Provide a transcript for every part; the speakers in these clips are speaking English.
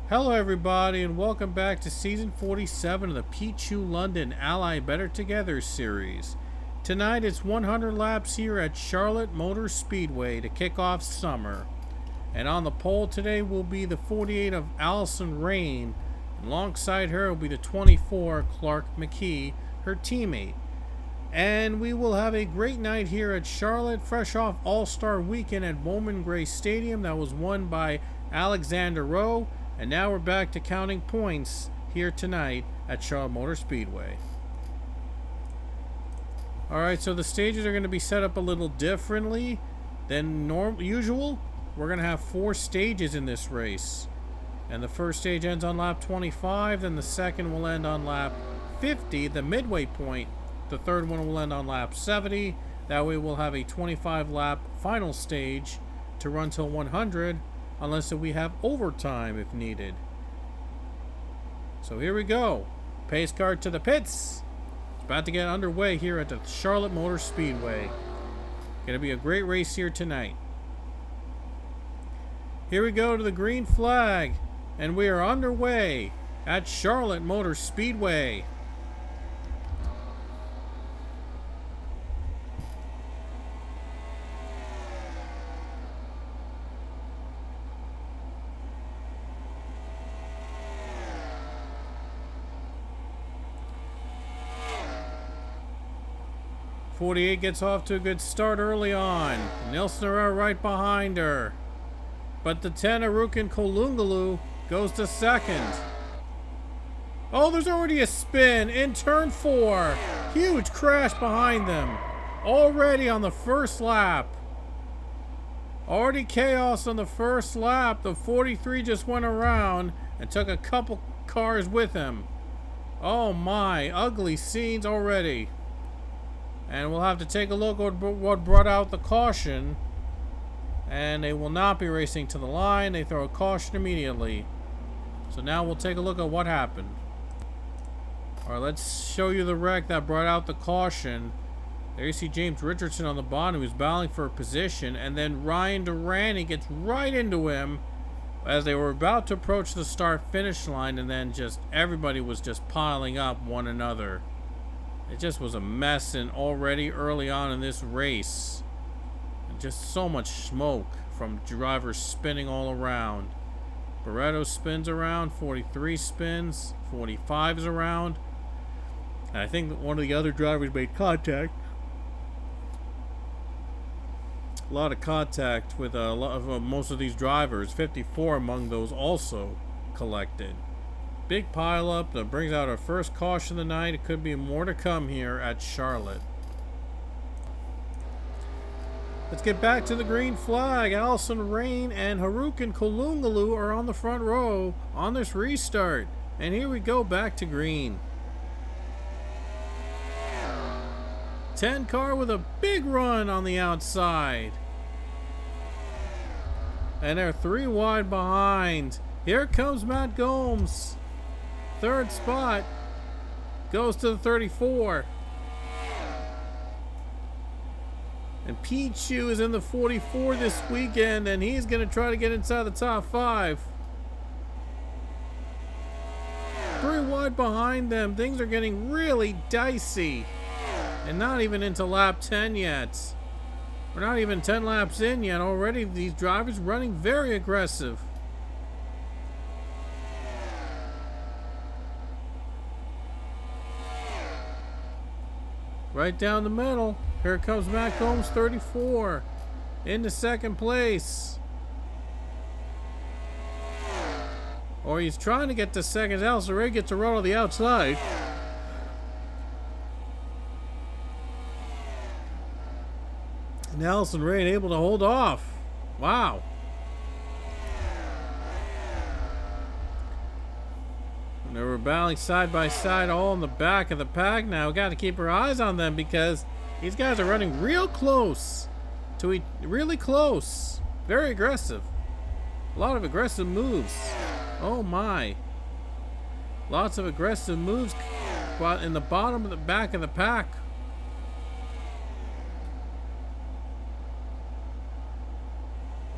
Hello everybody and welcome back to season 47 of the Pichu London Ally Better Together series. Tonight it's 100 laps here at Charlotte Motor Speedway to kick off summer. And on the pole today will be the 48 of Allison Rain. Alongside her will be the 24 Clark McKee, her teammate. And we will have a great night here at Charlotte, fresh off All-Star Weekend at Bowman Gray Stadium that was won by Alexander Rowe. And now we're back to counting points here tonight at Charlotte Motor Speedway. Alright, so the stages are going to be set up a little differently than usual. We're going to have 4 stages in this race. And the first stage ends on lap 25, then the second will end on lap 50, the midway point. The third one will end on lap 70. That way we'll have a 25 lap final stage to run till 100. Unless we have overtime if needed. So here we go. Pace car to the pits. It's about to get underway here at the Charlotte Motor Speedway. Gonna be a great race here tonight. Here we go to the green flag. And we are underway at Charlotte Motor Speedway. .48 gets off to a good start early on. Nilsson right behind her. But the 10 Arukin Kolungalu goes to second. Oh, there's already a spin in turn 4. Huge crash behind them. Already on the first lap. Already chaos on the first lap. The 43 just went around and took a couple cars with him. Oh my, ugly scenes already. And we'll have to take a look at what brought out the caution. And they will not be racing to the line. They throw a caution immediately. So now we'll take a look at what happened. Alright, let's show you the wreck that brought out the caution. There you see James Richardson on the bottom who's battling for a position. And then Ryan Durrani gets right into him as they were about to approach the start-finish line. And then just everybody was just piling up one another. It just was a mess and already early on in this race. And just so much smoke from drivers spinning all around. Barretto spins around, 43 spins, 45 is around. And I think that one of the other drivers made contact. A lot of contact with a lot of most of these drivers. 54 among those also collected. Big pile up that brings out our first caution of the night. It could be more to come here at Charlotte. Let's get back to the green flag. Allison Rain and Harukin Kolungalu are on the front row on this restart. And here we go back to green. 10 car with a big run on the outside. And they're 3 wide behind. Here comes Matt Gomes. Third spot goes to the 34. And Pichu is in the 44 this weekend, and he's going to try to get inside the top 5. 3 wide behind them. Things are getting really dicey. And not even into lap 10 yet. We're not even 10 laps in yet. Already these drivers running very aggressive. Right down the middle. Here comes Matt Combs, 34. Into second place. Or he's trying to get to second. Allison Ray gets a run on the outside. And Allison Ray able to hold off. Wow. They were battling side by side all in the back of the pack now. We got to keep our eyes on them because these guys are running real close to really close. Very aggressive. A lot of aggressive moves. Oh my. Lots of aggressive moves in the bottom of the back of the pack.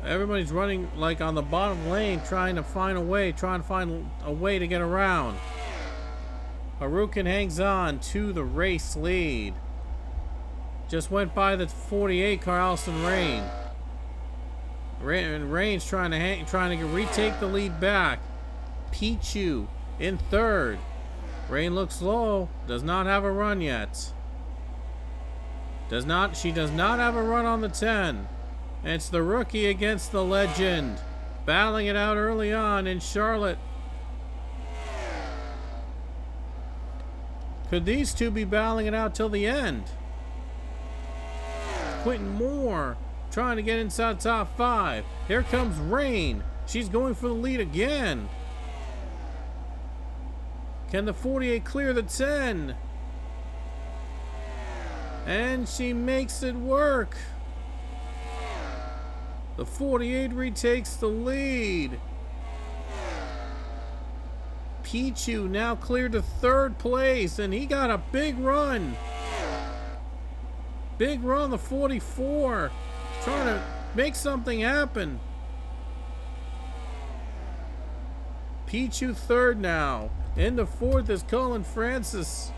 Everybody's running like on the bottom lane, trying to find a way to get around. Harukin hangs on to the race lead. Just went by the 48 car, Allison Rain. Rain's trying to retake the lead back. Pichu in third. Rain looks low. Does not have a run yet. She does not have a run on the 10. And it's the rookie against the legend. Battling it out early on in Charlotte. Could these two be battling it out till the end? Quentin Moore trying to get inside top 5. Here comes Rain. She's going for the lead again. Can the 48 clear the 10? And she makes it work. The 48 retakes the lead. Pichu now cleared to third place, and he got a big run. Big run, the 44. Trying to make something happen. Pichu third now. In the fourth is Colin Francis.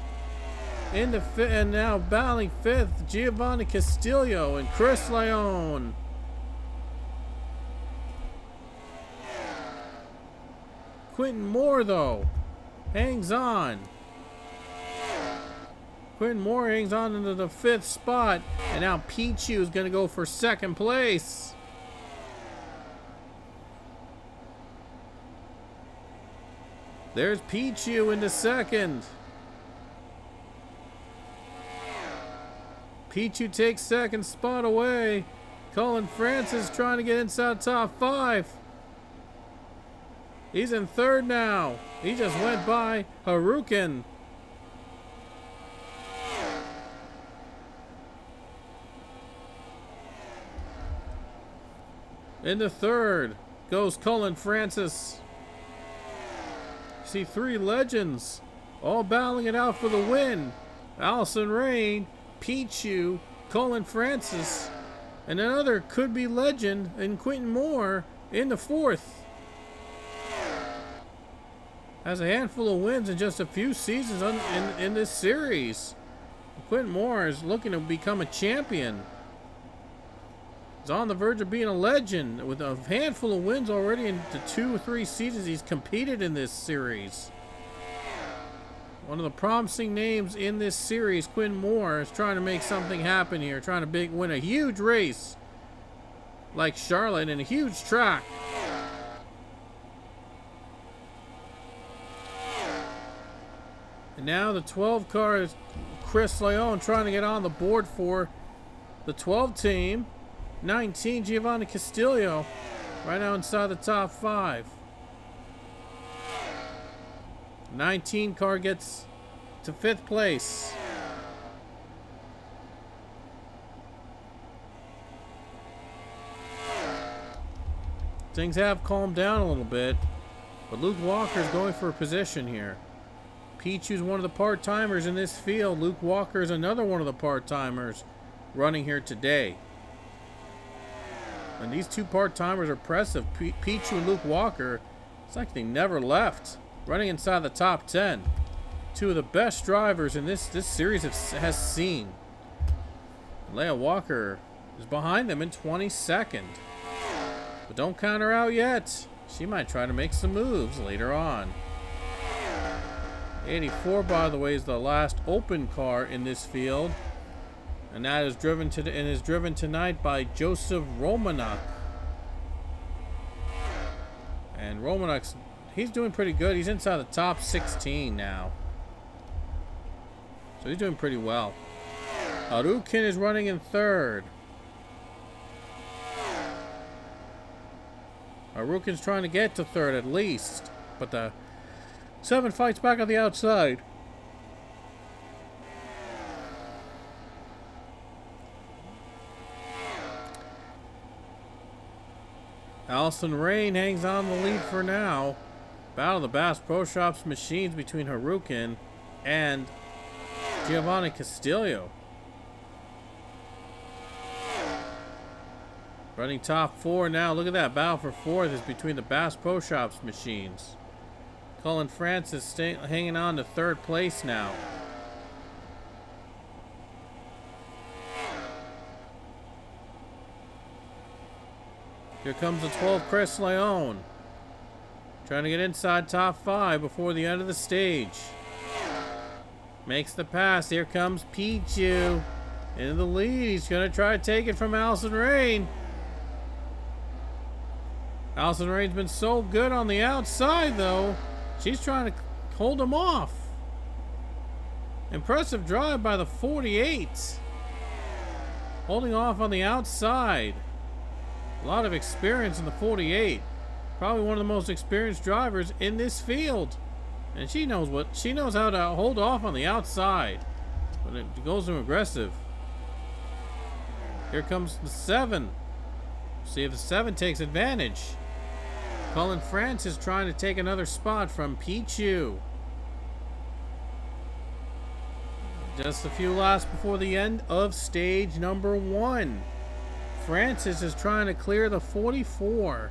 In the fifth, and now battling fifth, Giovanni Castillo and Chris Leone. Quentin Moore, though, hangs on. Quentin Moore hangs on into the 5th spot, and now Pichu is going to go for 2nd place. There's Pichu into 2nd. Pichu takes 2nd spot away. Colin Francis trying to get inside top 5. He's in 3rd now. He just went by Harukin. Into 3rd goes Colin Francis. See 3 legends all battling it out for the win. Allison Rain, Pichu, Colin Francis, and another could-be legend in Quentin Moore in the 4th. Has a handful of wins in just a few seasons in this series. Quentin Moore is looking to become a champion. He's on the verge of being a legend with a handful of wins already in the 2 or 3 seasons he's competed in this series. One of the promising names in this series, Quentin Moore, is trying to make something happen here, trying to win a huge race like Charlotte and a huge track. And now the 12 car is Chris Leone trying to get on the board for the 12 team. 19, Giovanni Castillo, right now inside the top 5. 19 car gets to 5th place. Things have calmed down a little bit, but Luke Walker is going for a position here. Pichu's one of the part-timers in this field. Luke Walker is another one of the part-timers running here today. And these 2 part-timers are impressive. Pichu and Luke Walker, it's like they never left. Running inside the top 10. 2 of the best drivers in this series has seen. Leia Walker is behind them in 22nd. But don't count her out yet. She might try to make some moves later on. 84, by the way, is the last open car in this field. And that is driven tonight by Joseph Romanuk. And Romanuk's, he's doing pretty good. He's inside the top 16 now. So he's doing pretty well. Harukin is running in 3rd. Harukin's trying to get to 3rd at least. But the 7 fights back on the outside. Allison Rain hangs on the lead for now. Battle of the Bass Pro Shops machines between Harukin and Giovanni Castillo. Running top 4 now. Look at that. Battle for 4th is between the Bass Pro Shops machines. Cullen Francis hanging on to 3rd place now. Here comes the 12th Chris Leone. Trying to get inside top 5 before the end of the stage. Makes the pass. Here comes Pichu. In the lead. He's going to try to take it from Allison Rain. Allison Rain's been so good on the outside, though. She's trying to hold him off. Impressive drive by the 48. Holding off on the outside. A lot of experience in the 48. Probably one of the most experienced drivers in this field. And she knows how to hold off on the outside. But it goes to aggressive. Here comes the 7. See if the 7 takes advantage. Cullen Francis trying to take another spot from Pichu. Just a few laps before the end of stage number 1. Francis is trying to clear the 44.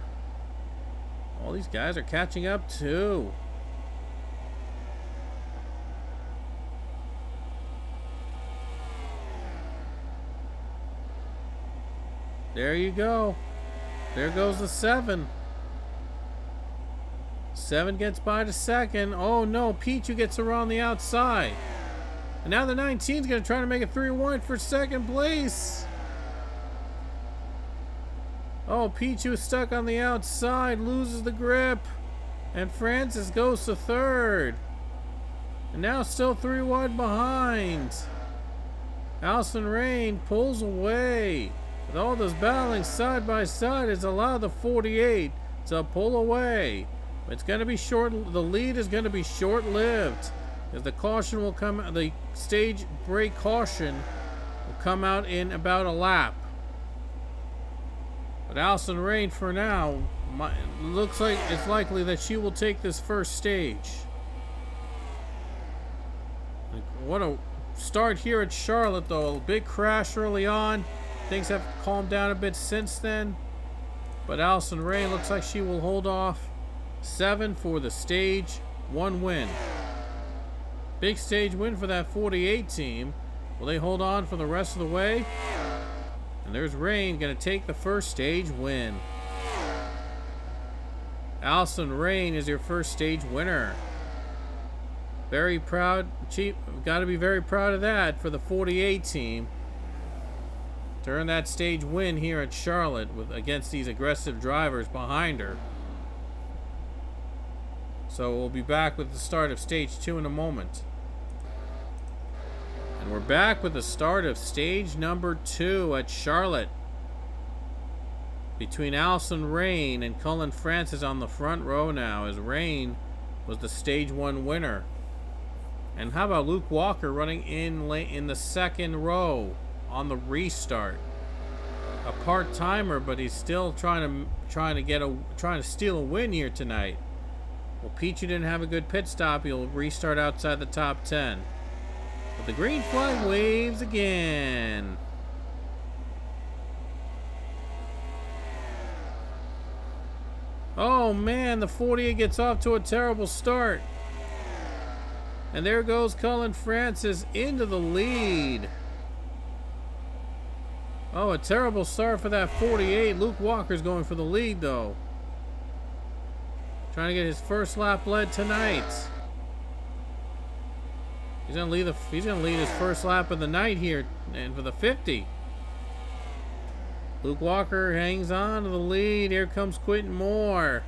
All these guys are catching up too. There you go. There goes the 7. 7 gets by to 2nd. Oh no, Pichu gets around the outside. And now the 19 is going to try to make a 3-1 for 2nd place. Oh, Pichu is stuck on the outside, loses the grip. And Francis goes to 3rd. And now still 3 wide behind. Allison Rain pulls away. With all this battling side by side, has allowed the 48 to pull away. It's going to be short. The lead is going to be short-lived, as the caution will come. The stage break caution will come out in about a lap. But Allison Rain, for now, looks like it's likely that she will take this first stage. What a start here at Charlotte, though. A big crash early on. Things have calmed down a bit since then. But Allison Rain looks like she will hold off. 7 for the stage 1 win. Big stage win for that 48 team. Will they hold on for the rest of the way? And there's Rain going to take the first stage win. Allison Rain is your first stage winner. Very proud. Got to be very proud of that for the 48 team. To earn that stage win here at Charlotte against these aggressive drivers behind her. So we'll be back with the start of stage 2 in a moment. And we're back with the start of stage number 2 at Charlotte. Between Allison Rain and Cullen Francis on the front row now, as Rain was the stage 1 winner. And how about Luke Walker running in late in the 2nd row on the restart? A part-timer, but he's still trying to steal a win here tonight. Well, Pichu didn't have a good pit stop. He'll restart outside the top 10. But the green flag waves again. Oh man, the 48 gets off to a terrible start. And there goes Cullen Francis into the lead. Oh, a terrible start for that 48. Luke Walker's going for the lead though. Trying to get his first lap led tonight. He's gonna lead his first lap of the night here, and for the 50. Luke Walker hangs on to the lead. Here comes Quentin Moore.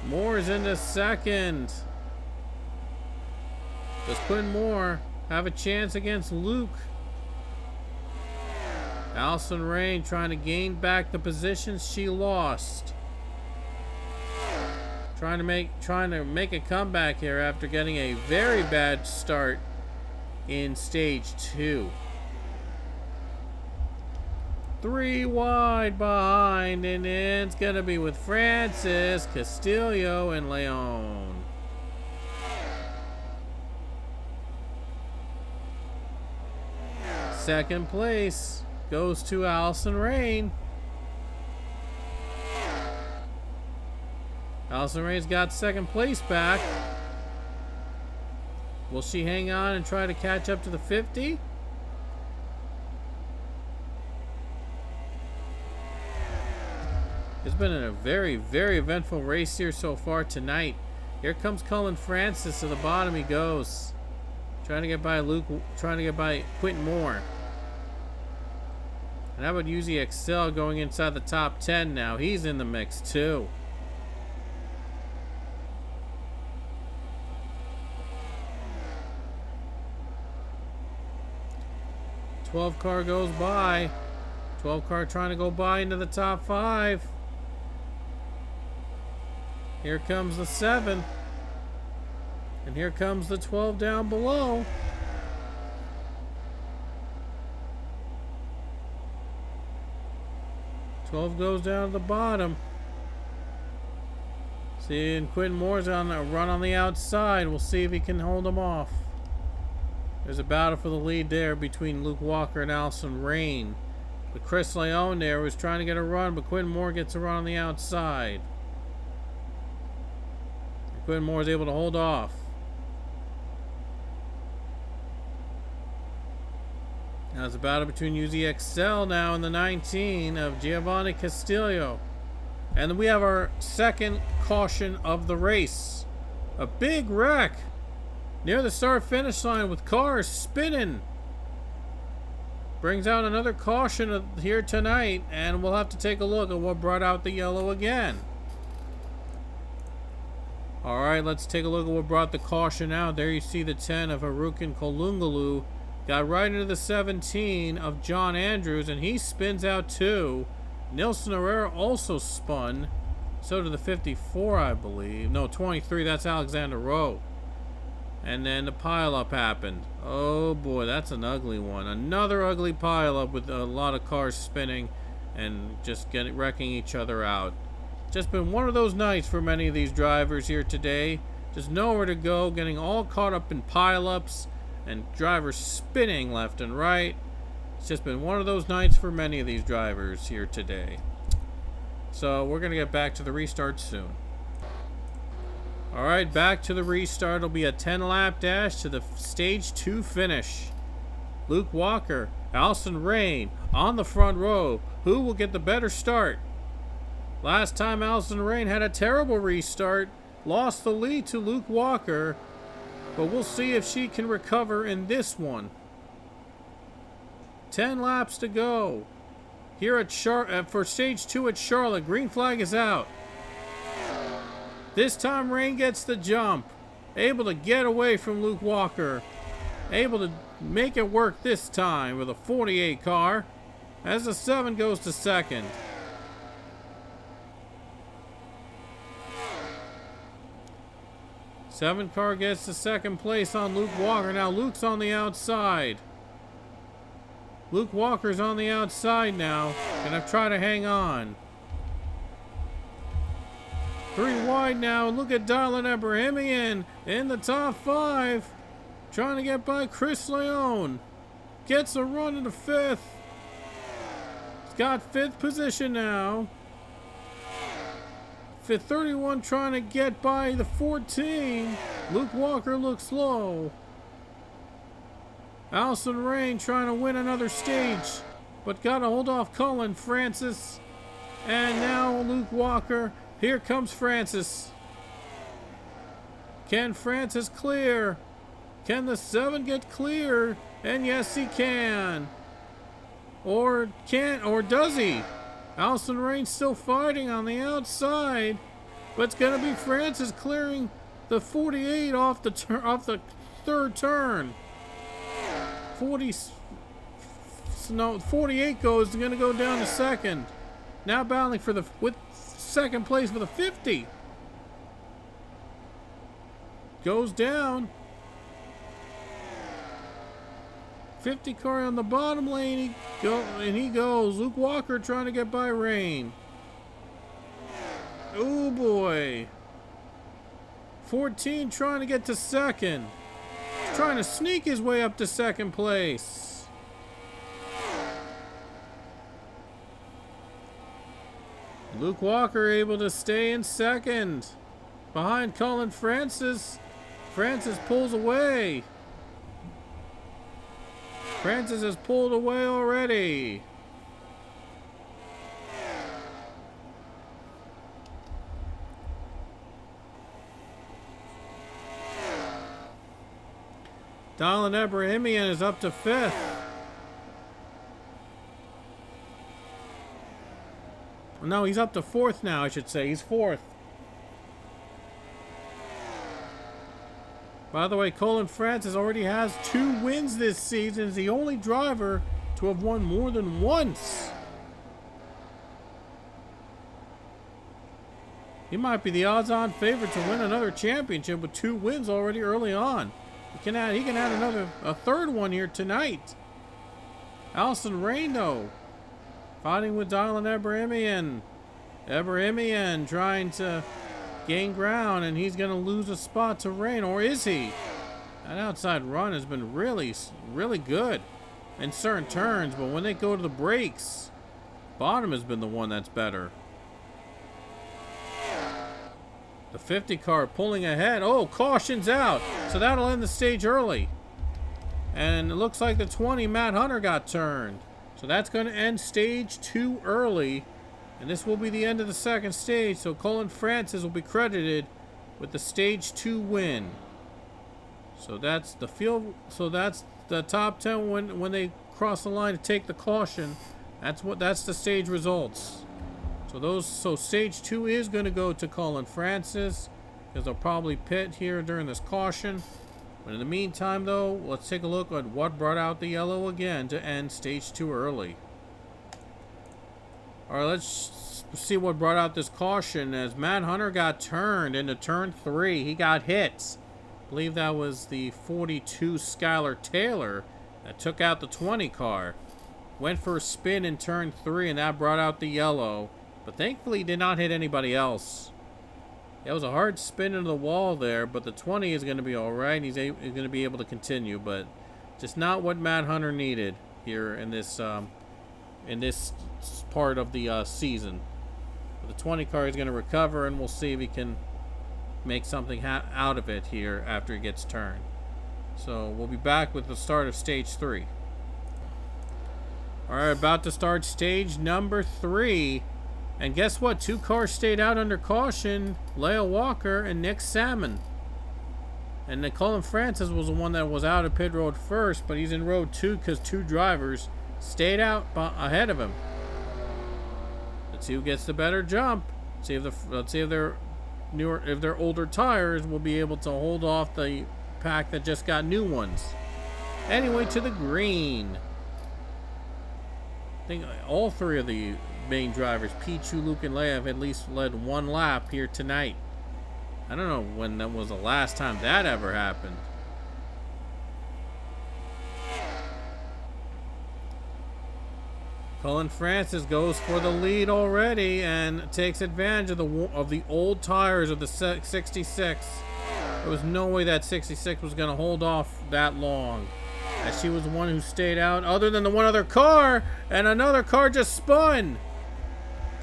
Moore is into 2nd. Does Quentin Moore have a chance against Luke? Allison Rain trying to gain back the positions she lost. Trying to make a comeback here after getting a very bad start in stage 2. 3 wide behind, and it's gonna be with Francis, Castillo, and Leone. Second place goes to Allison Rain. Allison Rain's got second place back. Will she hang on and try to catch up to the 50? It's been a very, very eventful race here so far tonight. Here comes Cullen Francis. To the bottom he goes. Trying to get by Luke, trying to get by Quentin Moore. And how about Uzi Excel going inside the top 10 now? He's in the mix too. Twelve car goes by. 12 car trying to go by into the top 5. Here comes the 7. And here comes the 12 down below. Twelve goes down to the bottom. See, and Quentin Moore's on a run on the outside. We'll see if he can hold him off. There's a battle for the lead there between Luke Walker and Allison Rain. But Chris Leone there was trying to get a run, but Quentin Moore gets a run on the outside. And Quentin Moore is able to hold off. Now it's a battle between UZXL now and the 19 of Giovanni Castillo. And then we have our second caution of the race. A big wreck near the start-finish line with cars spinning. Brings out another caution here tonight, and we'll have to take a look at what brought out the yellow again. Alright, let's take a look at what brought the caution out. There you see the 10 of Harukin Kolungalu. Got right into the 17 of John Andrews, and he spins out too. Nilson Herrera also spun. So did the 54, I believe. No, 23, that's Alexander Rowe. And then the pileup happened. Oh boy, that's an ugly one. Another ugly pileup with a lot of cars spinning and just wrecking each other out. Just been one of those nights for many of these drivers here today. Just nowhere to go, getting all caught up in pileups and drivers spinning left and right. It's just been one of those nights for many of these drivers here today. So we're going to get back to the restart soon. Alright, back to the restart. It'll be a 10-lap dash to the stage 2 finish. Luke Walker, Allison Rain on the front row. Who will get the better start? Last time Allison Rain had a terrible restart. Lost the lead to Luke Walker. But we'll see if she can recover in this one. 10 laps to go. Here at for stage 2 at Charlotte, green flag is out. This time Rain gets the jump. Able to get away from Luke Walker. Able to make it work this time with a 48 car. As the 7 goes to second. Seven car gets to second place on Luke Walker. Now Luke's on the outside. Luke Walker's on the outside now. Gonna try to hang on. 3 wide now. Look at Darlin Ebrahimian in the top 5. Trying to get by Chris Leone. Gets a run into 5th. He's got 5th position now. 31 trying to get by the 14. Luke Walker looks low. Allison Rain trying to win another stage, but got to hold off Cullen Francis. And now Luke Walker. Here comes Francis. Can Francis clear? Can the 7 get clear? And yes, he can. Or does he? Allison Rain still fighting on the outside, but it's going to be Francis clearing the 48 off the third turn. 48 going to go down to second. Now battling for with second place for the 50. Goes down. 50 car on the bottom lane, he goes. Luke Walker trying to get by Rain. Oh boy. 14 trying to get to second. He's trying to sneak his way up to second place. Luke Walker able to stay in second. Behind Colin Francis. Francis pulls away. Francis has pulled away already. Dylan Ebrahimian is up to 5th. No, he's up to 4th now, I should say. He's 4th. By the way, Colin Francis already has 2 wins this season. He's the only driver to have won more than once. He might be the odds-on favorite to win another championship with 2 wins already early on. He can add a 3rd one here tonight. Alison Reyno fighting with Dylan Ebrahimian. Ebrahimian trying to gain ground, and he's going to lose a spot to Reyno, or is he? That outside run has been really, really good in certain turns, but when they go to the brakes, bottom has been the one that's better. The 50 car pulling ahead. Oh, caution's out. So that'll end the stage early. And it looks like the 20, Matt Hunter, got turned. So that's going to end stage 2 early. And this will be the end of the 2nd stage. So Colin Francis will be credited with the stage 2 win. So that's the field. So that's the top 10 when they cross the line to take the caution. That's the stage results. So stage 2 is going to go to Colin Francis, because they'll probably pit here during this caution. But in the meantime, though, let's take a look at what brought out the yellow again to end stage 2 early. All right, let's see what brought out this caution. As Matt Hunter got turned into turn 3, he got hit. I believe that was the 42 Skylar Taylor that took out the 20 car. Went for a spin in turn 3, and that brought out the yellow. But thankfully, he did not hit anybody else. It was a hard spin into the wall there, but the 20 is going to be all right. He's going to be able to continue, but just not what Matt Hunter needed here in this part of the season. But the 20 car is going to recover, and we'll see if he can make something out of it here after he gets turned. So we'll be back with the start of stage 3. All right, about to start stage number 3. And guess what? 2 cars stayed out under caution. Leia Walker and Nick Salmon. And then Colin Francis was the one that was out of pit road first, but he's in road 2 because 2 drivers stayed out ahead of him. Let's see who gets the better jump. Let's see if their older tires will be able to hold off the pack that just got new ones. Anyway, to the green. I think all 3 of the main drivers, Pichu, Luke, and Leia, have at least led 1 lap here tonight. I don't know when that was the last time that ever happened. Colin Francis goes for the lead already and takes advantage of the old tires of the 66. There was no way that 66 was going to hold off that long, as she was the one who stayed out, other than the one other car, and another car just spun.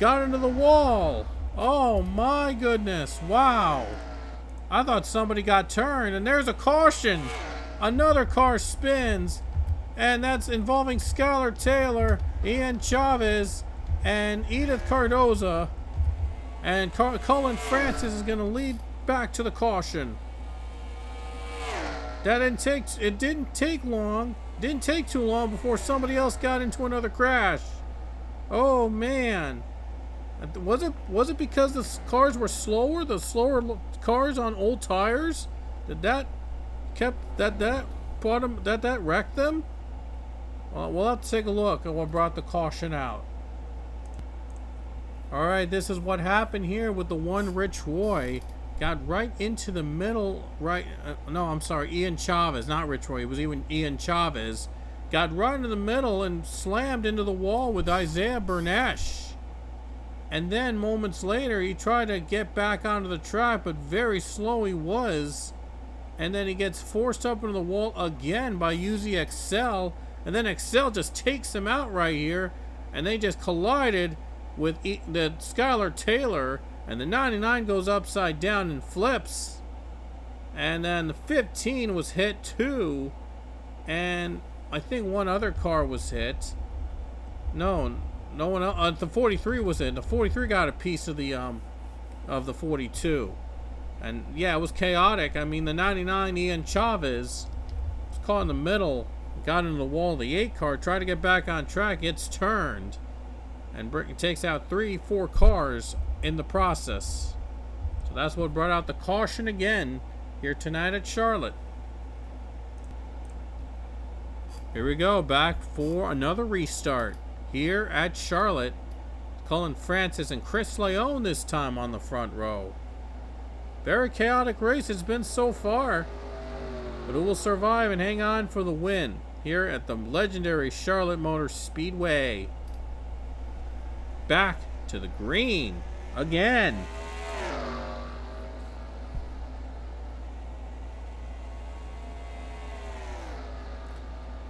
Got into the wall. Oh my goodness. Wow. I thought somebody got turned, and there's a caution. Another car spins, and that's involving Skylar Taylor, Ian Chavez, and Edith Cardoza. And Colin Francis is going to lead back to the caution. It didn't take long. Didn't take too long before somebody else got into another crash. Oh man. Was it because the cars were slower? The slower cars on old tires? That wrecked them? We'll have to take a look at what brought the caution out. All right, this is what happened here with the one Rich Roy. Got right into the middle, Ian Chavez, not Rich Roy. It was even Ian Chavez. Got right into the middle and slammed into the wall with Isaiah Bernesh. And then moments later, he tried to get back onto the track, but very slow he was. And then he gets forced up into the wall again by Uzi Excel. And then Excel just takes him out right here. And they just collided. with the Skylar Taylor, and the 99 goes upside down and flips. And then the 15 was hit too, and I think one other car was hit. No one else. The 43 was hit. The 43 got a piece of the 42, and yeah, it was chaotic. I mean, the 99 Ian Chavez was caught in the middle, got into the wall. The 8 car tried to get back on track. It's turned, and takes out 3-4 cars in the process. So that's what brought out the caution again here tonight at Charlotte. Here we go, back for another restart here at Charlotte. Cullen Francis and Chris Leone this time on the front row. Very chaotic race it's been so far, but who will survive and hang on for the win here at the legendary Charlotte Motor Speedway? Back to the green again.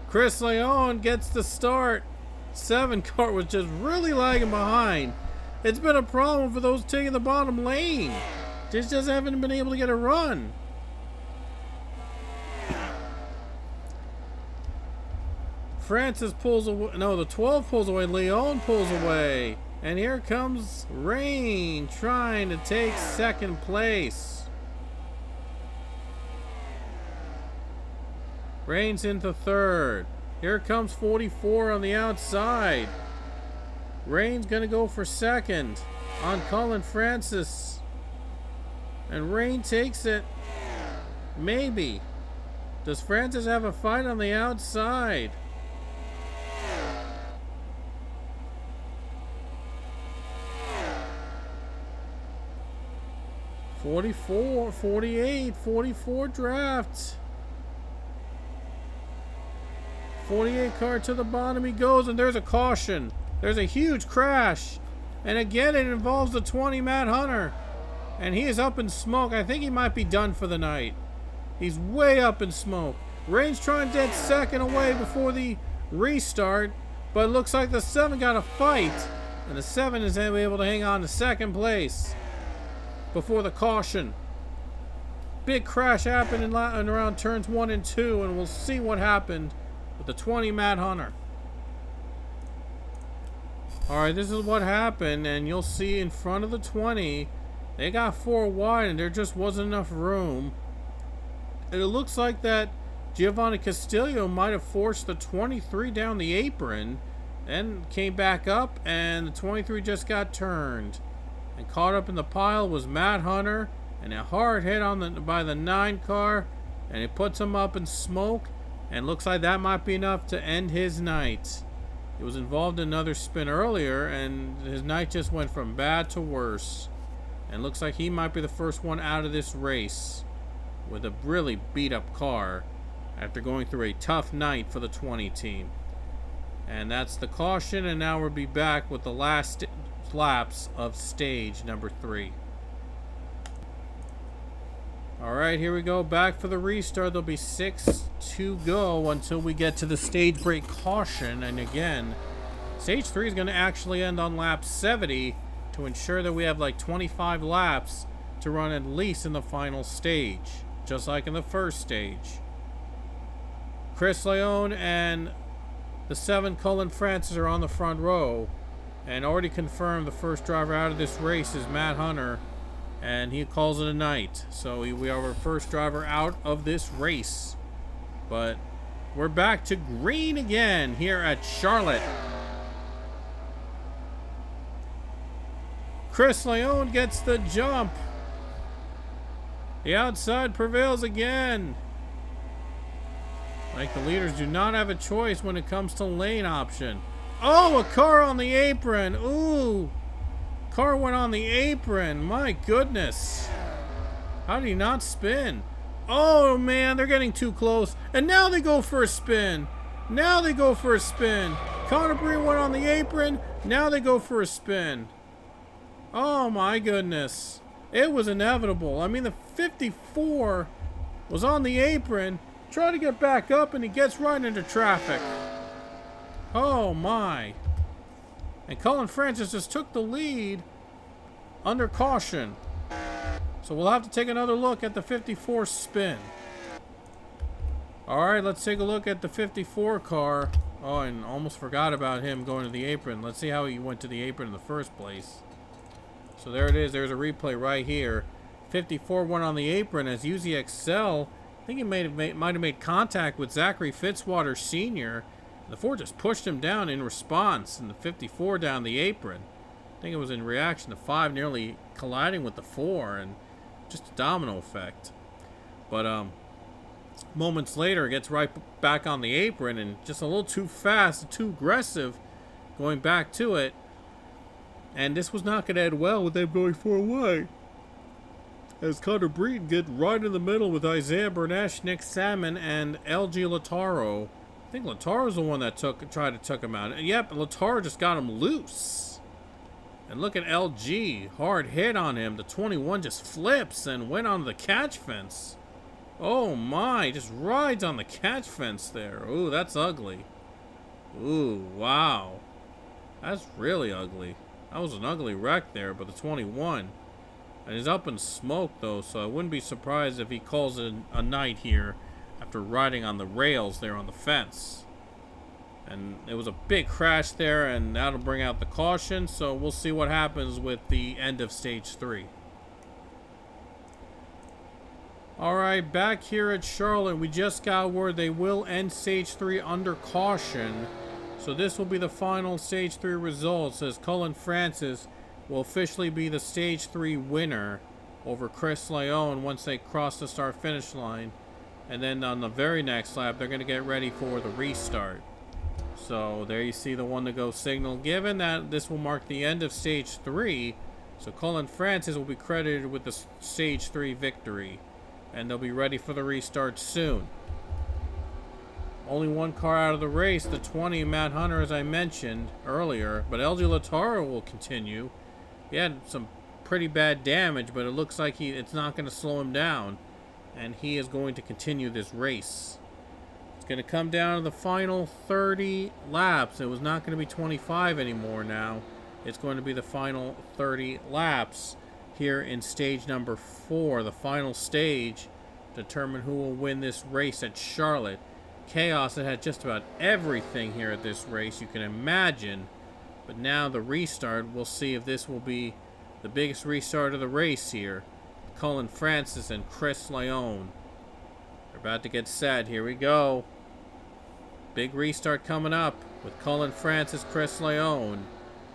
Chris Leone gets the start. 7 car was just really lagging behind. It's been a problem for those taking the bottom lane. Just haven't been able to get a run. Francis pulls away. No, the 12 pulls away. Leone pulls away. And here comes Rain trying to take second place. Rain's into third. Here comes 44 on the outside. Rain's gonna go for second on Cullen Francis. And Rain takes it. Maybe. Does Francis have a fight on the outside? $44, $48, $44 draft. 48 car to the bottom he goes, and there's a caution. There's a huge crash. And again, it involves the 20 Matt Hunter. And he is up in smoke. I think he might be done for the night. He's way up in smoke. Rain's trying to get second away before the restart, but it looks like the 7 got a fight. And the 7 is able to hang on to second place before the caution. Big crash happened in around turns 1 and 2, and we'll see what happened with the 20 Matt Hunter. Alright, this is what happened, and you'll see in front of the 20, they got 4 wide, and there just wasn't enough room. And it looks like that Giovanni Castillo might have forced the 23 down the apron, and came back up, and the 23 just got turned. And caught up in the pile was Matt Hunter, and a hard hit on by the 9 car, and it puts him up in smoke, and looks like that might be enough to end his night. He was involved in another spin earlier, and his night just went from bad to worse. And looks like he might be the first one out of this race with a really beat up car after going through a tough night for the 20 team. And that's the caution, and now we'll be back with the last laps of stage number 3. Alright, here we go, back for the restart. There'll be 6 to go until we get to the stage break caution. And again, stage 3 is going to actually end on lap 70 to ensure that we have like 25 laps to run at least in the final stage, just like in the first stage. Chris Leone and the 7 Cullen Francis are on the front row, and already confirmed the first driver out of this race is Matt Hunter, and he calls it a night. So we are our first driver out of this race. But we're back to green again here at Charlotte. Chris Leone gets the jump. The outside prevails again. Like, the leaders do not have a choice when it comes to lane option. Oh, a car on the apron. Ooh. Car went on the apron. My goodness. How did he not spin? Oh, man, they're getting too close. And now they go for a spin. Now they go for a spin. Connor Breen went on the apron. Now they go for a spin. Oh, my goodness. It was inevitable. I mean, the 54 was on the apron, trying to get back up, and he gets right into traffic. Oh, my. And Cullen Francis just took the lead under caution. So we'll have to take another look at the 54 spin. Alright, let's take a look at the 54 car. Oh, and almost forgot about him going to the apron. Let's see how he went to the apron in the first place. So there it is. There's a replay right here. 54 went on the apron as UZXL. I think he might have made contact with Zachary Fitzwater Sr. The 4 just pushed him down in response, and the 54 down the apron. I think it was in reaction to 5 nearly colliding with the 4, and just a domino effect. But moments later, it gets right back on the apron, and just a little too fast, too aggressive, going back to it. And this was not going to end well with them going 4-way. As Connor Breeden get right in the middle with Isaiah Bernash, Nick Salmon, and LG Lataro. I think Lataro's the one that tried to took him out. And yep, Lataro just got him loose. And look at LG. Hard hit on him. The 21 just flips and went on the catch fence. Oh my, just rides on the catch fence there. Ooh, that's ugly. Ooh, wow. That's really ugly. That was an ugly wreck there, but the 21. And he's up in smoke, though, so I wouldn't be surprised if he calls it a night here after riding on the rails there on the fence. And it was a big crash there, and that'll bring out the caution, so we'll see what happens with the end of Stage 3. Alright, back here at Charlotte, we just got word they will end Stage 3 under caution. So this will be the final Stage 3 results, as Cullen Francis will officially be the Stage 3 winner over Chris Leone once they cross the start-finish line. And then on the very next lap, they're going to get ready for the restart. So there you see the 1-to-go signal given. That this will mark the end of Stage 3. So Cullen Francis will be credited with the Stage 3 victory. And they'll be ready for the restart soon. Only one car out of the race, the 20, Matt Hunter, as I mentioned earlier. But LG Lataro will continue. He had some pretty bad damage, but it looks like it's not going to slow him down. And he is going to continue this race. It's going to come down to the final 30 laps. It was not going to be 25 anymore now. It's going to be the final 30 laps here in stage number 4, the final stage, to determine who will win this race at Charlotte. Chaos that had just about everything here at this race you can imagine. But now the restart, we'll see if this will be the biggest restart of the race here. Cullen Francis and Chris Leone. They're about to get set. Here we go. Big restart coming up with Cullen Francis, Chris Leone.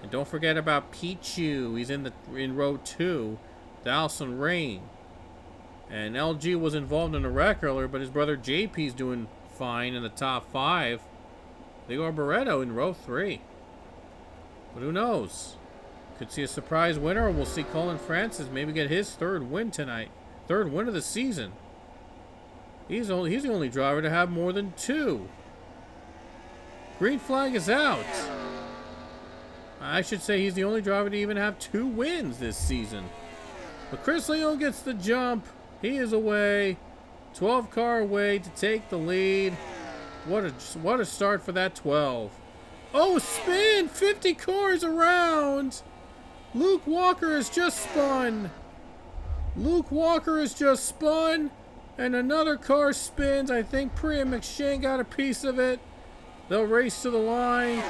And don't forget about Pichu. He's in row 2. Dalson Rain. And LG was involved in a wreck earlier, but his brother JP's doing fine in the top 5. Igor Barreto in row 3. But who knows? Could see a surprise winner, or we'll see Cullen Francis maybe get his 3rd win tonight. 3rd win of the season. He's the only driver to have more than 2. Green flag is out. I should say he's the only driver to even have 2 wins this season. But Chris Leone gets the jump. He is away. 12 car away to take the lead. What a start for that 12. Oh, spin! 50 cars around! Luke Walker has just spun. Luke Walker has just spun. And another car spins. I think Priya McShane got a piece of it. They'll race to the line.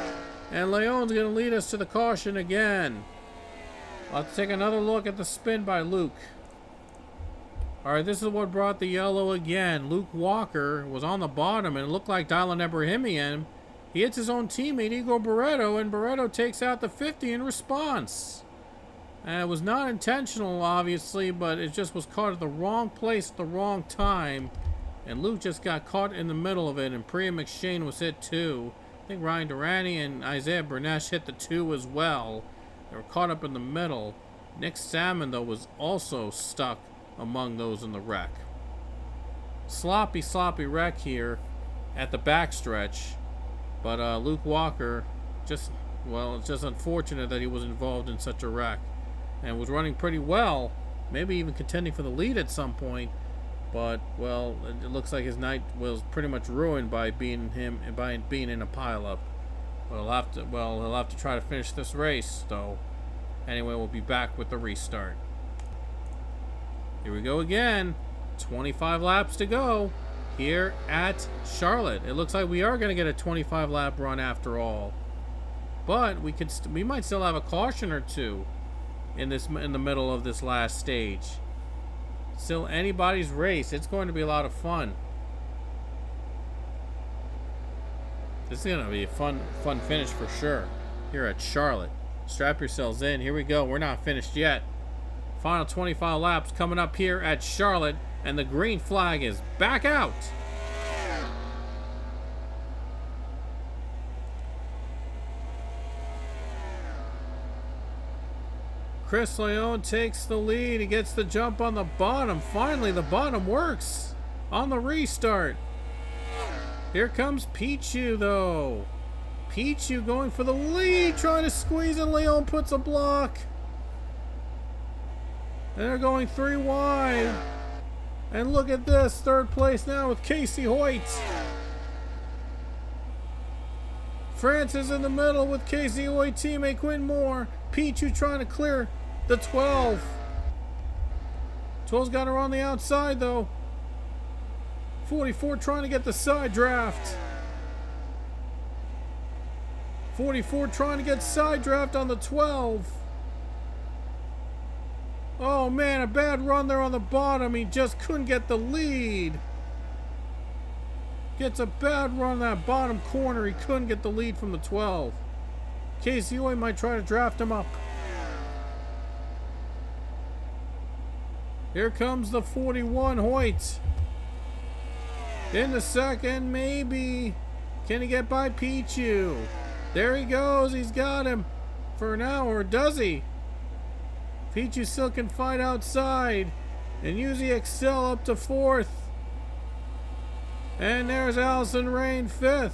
And Leone's going to lead us to the caution again. Let's take another look at the spin by Luke. Alright, this is what brought the yellow again. Luke Walker was on the bottom, and it looked like Dylan Ebrahimian. He hits his own teammate, Igor Barreto, and Barreto takes out the 50 in response. And it was not intentional, obviously, but it just was caught at the wrong place at the wrong time. And Luke just got caught in the middle of it, and Priya McShane was hit too. I think Ryan Durrani and Isaiah Bernash hit the 2 as well. They were caught up in the middle. Nick Salmon, though, was also stuck among those in the wreck. Sloppy wreck here at the backstretch. But Luke Walker, it's just unfortunate that he was involved in such a wreck. And was running pretty well, maybe even contending for the lead at some point. But, well, it looks like his night was pretty much ruined by being in a pileup. He'll have to try to finish this race, though. Anyway, we'll be back with the restart. Here we go again. 25 laps to go here at Charlotte. It looks like we are going to get a 25 lap run after all. But we might still have a caution or two in the middle of this last stage. Still anybody's race. It's going to be a lot of fun. This is going to be a fun finish for sure here at Charlotte. Strap yourselves in. Here we go. We're not finished yet. Final 25 laps coming up here at Charlotte, and the green flag is back out. Chris Leone takes the lead. He gets the jump on the bottom. Finally, the bottom works on the restart. Here comes Pichu, though. Pichu going for the lead, trying to squeeze, and Leone puts a block. And they're going 3 wide. And look at this, third place now with Casey Hoyt. Francis in the middle with Casey Hoyt, teammate Quinn Moore. Pichu trying to clear the 12. 12's got her on the outside, though. 44 trying to get the side draft. 44 trying to get side draft on the 12. Oh man, a bad run there on the bottom. He just couldn't get the lead. Gets a bad run in that bottom corner. He couldn't get the lead from the 12. Casey Hoyt might try to draft him up. Here comes the 41 Hoyt. In the second, maybe. Can he get by Pichu? There he goes. He's got him for now, or does he? Pichu still can fight outside. And Uzi Excel up to 4th. And there's Allison Rain 5th.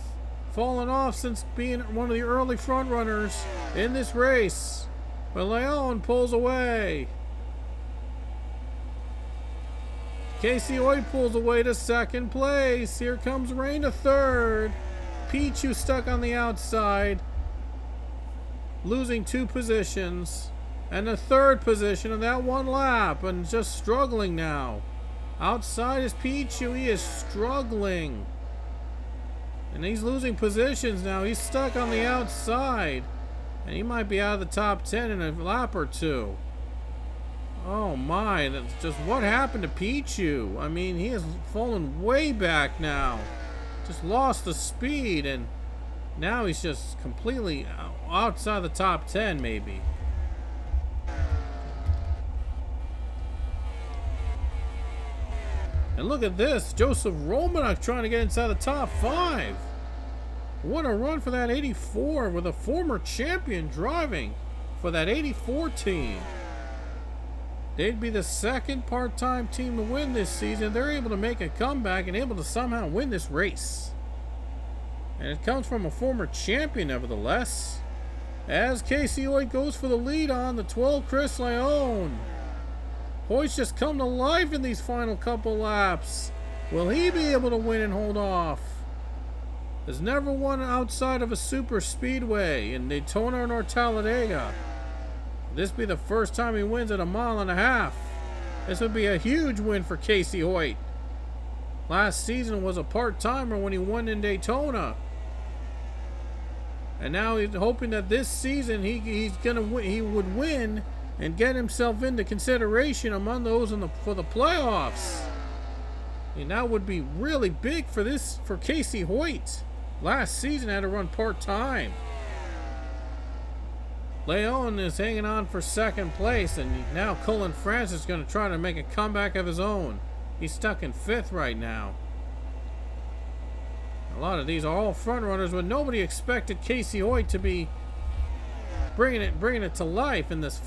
Fallen off since being one of the early front runners in this race. But Leone pulls away. Casey Hoyt pulls away to 2nd place. Here comes Rain to 3rd. Pichu stuck on the outside, losing 2 positions. And the 3rd position in that 1 lap, and just struggling now. Outside is Pichu. He is struggling. And he's losing positions now. He's stuck on the outside. And he might be out of the top 10 in a lap or 2. Oh my, that's just what happened to Pichu. I mean, he has fallen way back now. Just lost the speed, and now he's just completely outside the top 10 maybe. And look at this, Joseph Romanuk trying to get inside the top 5. What a run for that 84 with a former champion driving for that 84 team. They'd be the 2nd part-time team to win this season. They're able to make a comeback and able to somehow win this race. And it comes from a former champion, nevertheless. As Casey Hoyt goes for the lead on the 12, Chris Leone. Hoyt's just come to life in these final couple laps. Will he be able to win and hold off? There's never won outside of a super speedway in Daytona or Talladega. This be the first time he wins at a 1.5 miles. This would be a huge win for Casey Hoyt. Last season was a part-timer when he won in Daytona. And now he's hoping that this season he would win and get himself into consideration among those for the playoffs. And that would be really big for Casey Hoyt. Last season had to run part-time. Leone is hanging on for 2nd place, and now Cullen Francis is going to try to make a comeback of his own. He's stuck in 5th right now. A lot of these are all front runners, but nobody expected Casey Hoyt to be bringing it to life in these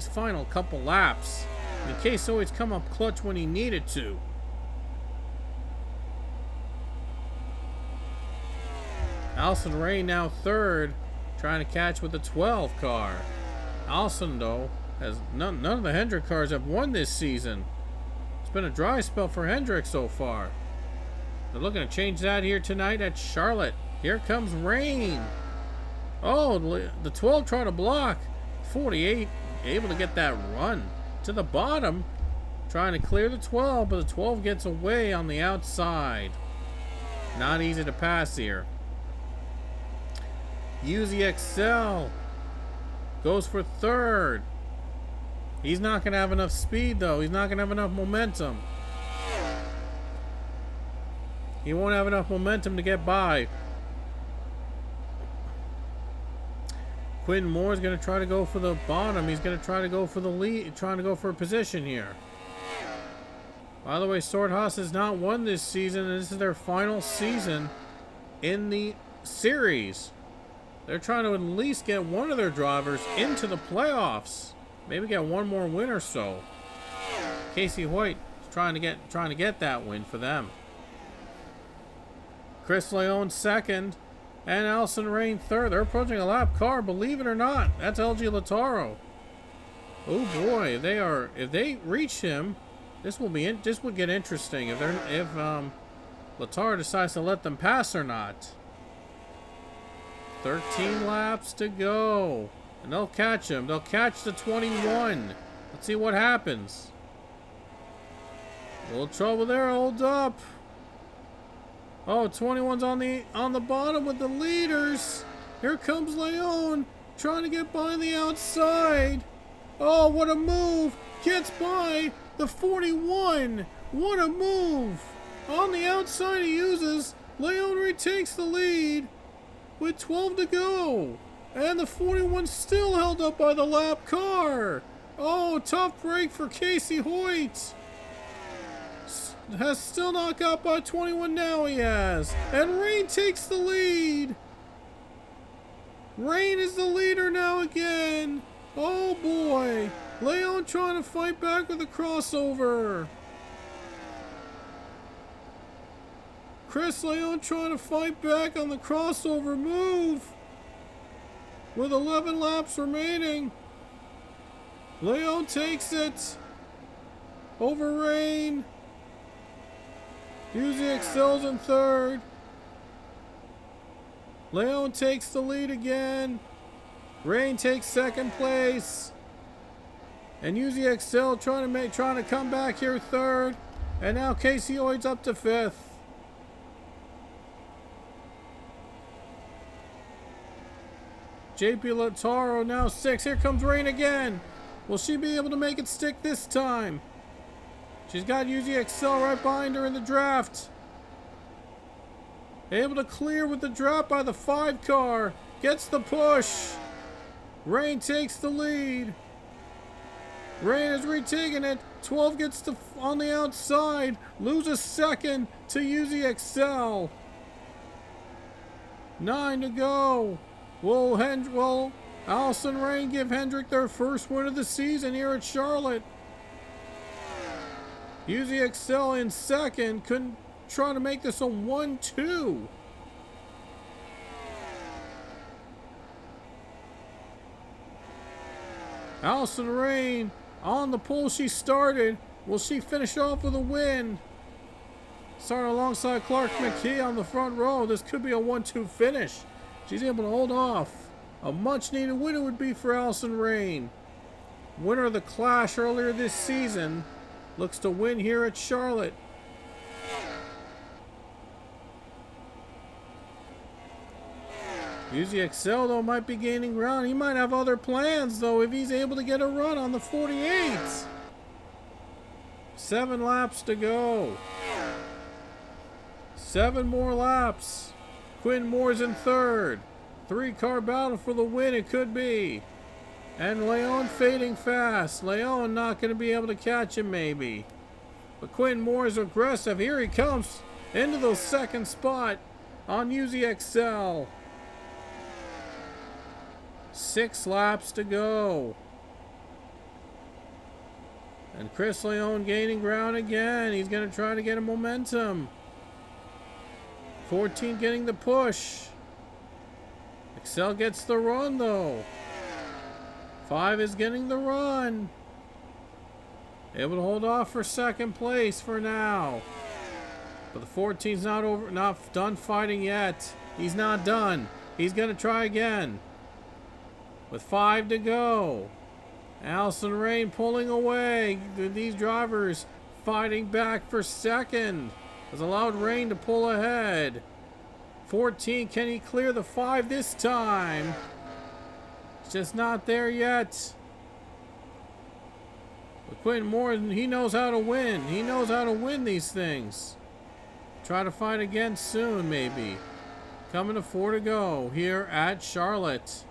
final couple laps. And Casey Hoyt's come up clutch when he needed to. Allison Ray now 3rd. Trying to catch with the 12 car. Allison, though, has none of the Hendrick cars have won this season. It's been a dry spell for Hendrick so far. They're looking to change that here tonight at Charlotte. Here comes Rain. Oh, the 12 trying to block. 48 able to get that run to the bottom. Trying to clear the 12, but the 12 gets away on the outside. Not easy to pass here. Uzi Excel goes for third. He's not going to have enough speed, though. He's not going to have enough momentum. He won't have enough momentum to get by. Quinn Moore's going to try to go for the bottom. He's going to try to go for the lead, trying to go for a position here. By the way, Swordhouse has not won this season, and this is their final season in the series. They're trying to at least get one of their drivers into the playoffs. Maybe get one more win or so. Casey Hoyt is trying to get that win for them. Chris Leone second, and Allison Rain third. They're approaching a lap car, believe it or not. That's LG Lataro. Oh boy, if they reach him, this would get interesting if Lataro decides to let them pass or not. 13 laps to go. And they'll catch him. They'll catch the 21. Let's see what happens. A little trouble there. Hold up. Oh, 21's on the bottom with the leaders. Here comes Leone trying to get by the outside. Oh, what a move. Gets by the 41. What a move. On the outside he uses. Leone retakes the lead with 12 to go. And the 41 still held up by the lap car. Oh, tough break for Casey Hoyt. Has still not got by 21 now he has. And Rain takes the lead. Rain is the leader now again. Oh boy. Leone trying to fight back with a crossover. Chris Leone trying to fight back on the crossover move. With 11 laps remaining. Leone takes it. Over Rain. Uzi excels in third. Leone takes the lead again. Rain takes second place. And Uzi Excel trying to come back here third. And now Casey Hoyt's up to fifth. JP Lataro now sixth. Here comes Rain again. Will she be able to make it stick this time? She's got Uzi Excel right behind her in the draft. Able to clear with the drop by the 5 car. Gets the push. Rain takes the lead. Rain is retaking it. 12 gets on the outside. Loses second to Uzi Excel. 9 to go. Will Allison Rain give Hendrick their first win of the season here at Charlotte? Uzi Excel in second. Couldn't try to make this a 1-2. Allison Rain on the pole she started. Will she finish off with a win? Starting alongside Clark McKee on the front row. This could be a 1-2 finish. She's able to hold off. A much needed win it would be for Allison Rain. Winner of the Clash earlier this season. Looks to win here at Charlotte. Uzi Excel though might be gaining ground. He might have other plans though if he's able to get a run on the 48. 7 laps to go. 7 more laps. Quinn Moore's in third. 3-car battle for the win it could be. And Leone fading fast. Leone not going to be able to catch him maybe. But Quinn Moore is aggressive. Here he comes into the second spot on Uzi Excel. 6 laps to go. And Chris Leone gaining ground again. He's going to try to get a momentum. 14 getting the push. Excel gets the run though. 5 is getting the run. Able to hold off for second place for now. But the 14's not done fighting yet. He's not done. He's going to try again. with 5 to go. Allison Rain pulling away. These drivers fighting back for second. Has allowed Rain to pull ahead. 14, can he clear the 5 this time? It's just not there yet. But Quentin Morton, he knows how to win. He knows how to win these things. Try to fight again soon, maybe. Coming to 4 to go here at Charlotte.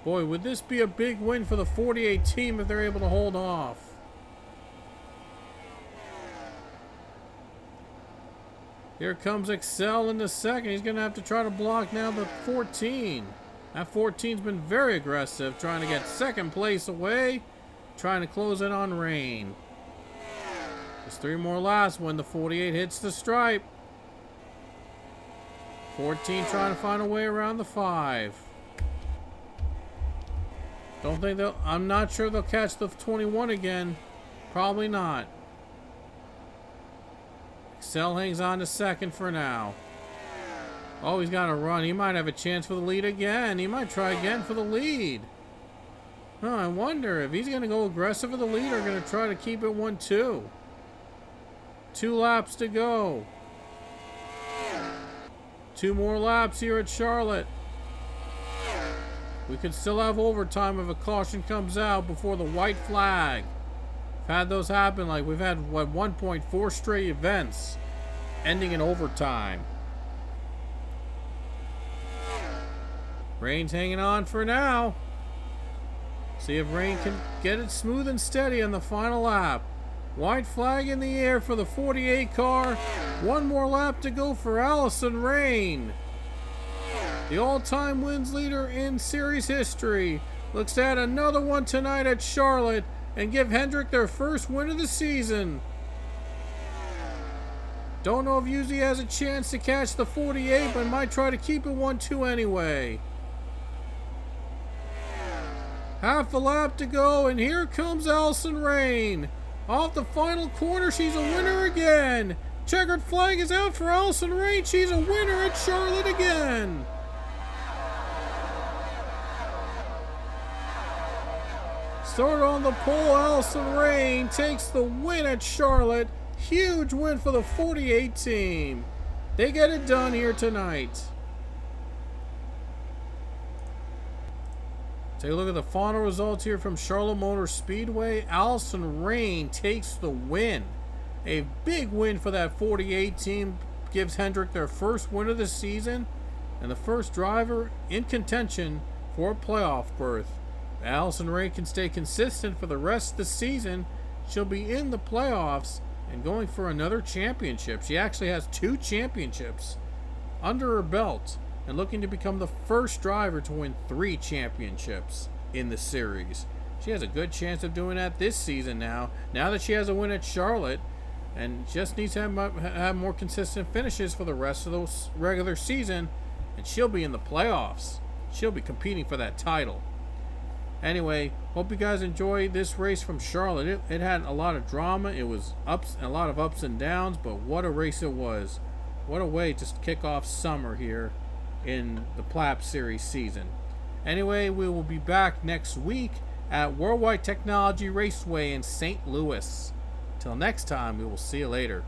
Boy, would this be a big win for the 48 team if they're able to hold off. Here comes Excel in the second. He's going to have to try to block now the 14. That 14's been very aggressive, trying to get second place away, trying to close it on Rain. There's 3 more laps when the 48 hits the stripe. 14 trying to find a way around the 5. Don't think they'll... I'm not sure they'll catch the 21 again. Probably not. Excel hangs on to second for now. Oh, he's got to run. He might have a chance for the lead again. He might try again for the lead. Oh, I wonder if he's going to go aggressive for the lead or going to try to keep it 1-2. 2 laps to go. 2 more laps here at Charlotte. We could still have overtime if a caution comes out before the white flag. We've had those happen, like we've had, what, 1.4 straight events ending in overtime. Rain's hanging on for now. See if Rain can get it smooth and steady on the final lap. White flag in the air for the 48 car. 1 more lap to go for Allison Rain. The all-time wins leader in series history looks to add another one tonight at Charlotte and give Hendrick their first win of the season. Don't know if Yuzi has a chance to catch the 48, but might try to keep it 1-2 anyway. Half a lap to go, and here comes Allison Rain. Off the final corner, she's a winner again. Checkered flag is out for Allison Rain. She's a winner at Charlotte again. Started on the pole, Allison Rain takes the win at Charlotte. Huge win for the 48 team. They get it done here tonight. Take a look at the final results here from Charlotte Motor Speedway. Allison Rain takes the win. A big win for that 48 team. Gives Hendrick their first win of the season and the first driver in contention for a playoff berth. If Allison Rain can stay consistent for the rest of the season, she'll be in the playoffs and going for another championship. She actually has 2 championships under her belt and looking to become the first driver to win 3 championships in the series. She has a good chance of doing that this season now that she has a win at Charlotte, and just needs to have more consistent finishes for the rest of the regular season, and she'll be in the playoffs. She'll be competing for that title. Anyway, hope you guys enjoyed this race from Charlotte. It had a lot of drama. It was a lot of ups and downs, but what a race it was. What a way to kick off summer here in the PLABT Series season. Anyway, we will be back next week at Worldwide Technology Raceway in St. Louis. Till next time, we will see you later.